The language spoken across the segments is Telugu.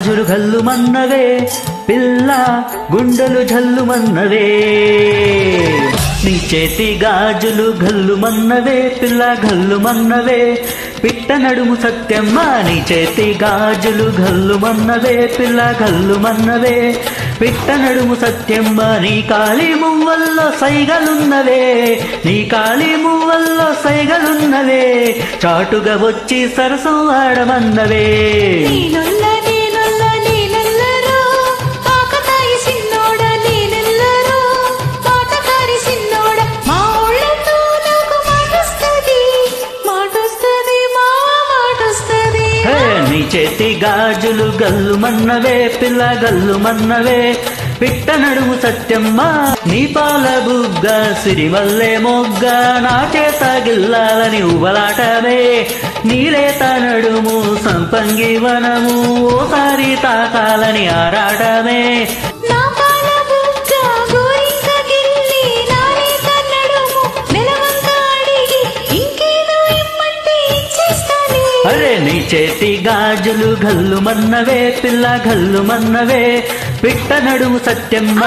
గాజులు గల్లుమన్నవే పిల్ల గుండెలు జల్లుమన్నవే నీ చేతి గాజులు గల్లుమన్నవే పిల్ల గల్లుమన్నవే పిట్ట నడుము సత్యమ్మ నీ చేతి గాజులు గల్లుమన్నవే పిల్ల గల్లుమన్నవే పిట్ట నడుము సత్యమ్మ నీ కాళీ మువ్వల్లో సైగలున్నవే నీ కాళీ మువ్వల్లో సైగలున్నవే చాటుగా వచ్చి సరసం ఆడమన్నవే నీ చేతి గాజులు గల్లుమన్నవే పిల్ల గల్లుమన్నవే పిట్ట నడుము సత్యమ్మ నీ పాల బుగ్గ సిరిమల్లె మొగ్గ నా చేత గిల్లాలని ఉబలాటమే నీలేత నడుము సంపంగి వనము ఓసారి తాకాలని ఆరాటమే అరే నీ చేతి గాజులు గల్లుమన్నవే పిల్ల గల్లుమన్నవే పిట్ట నడుము సత్యమ్మ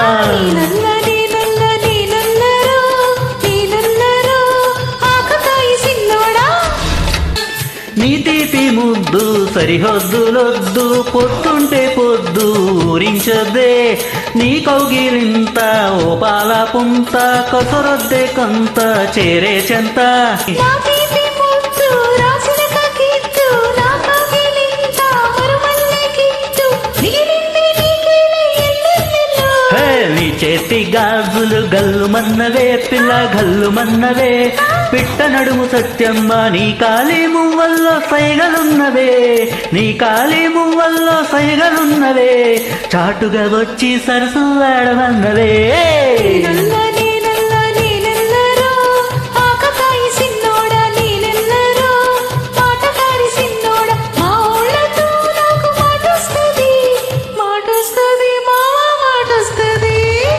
నీ తీపి ముద్దు సరిహద్దులొద్దు పొద్దుంటే పొద్దు ఊరించొద్దే నీ కౌగిలింత ఓ పాల పుంత కొసరొద్దే కొంత చేరే చెంత నీ చేతి గాజులు గల్లుమన్నవే పిల్ల గల్లుమన్నవే పిట్ట నడుము సత్యమ్మ నీ కాళీ మువ్వల్లో సైగలున్నవే నీ కాళీ మువ్వల్లో సైగలున్నవే చాటుగా వచ్చి సరసం ఆడమన్నవే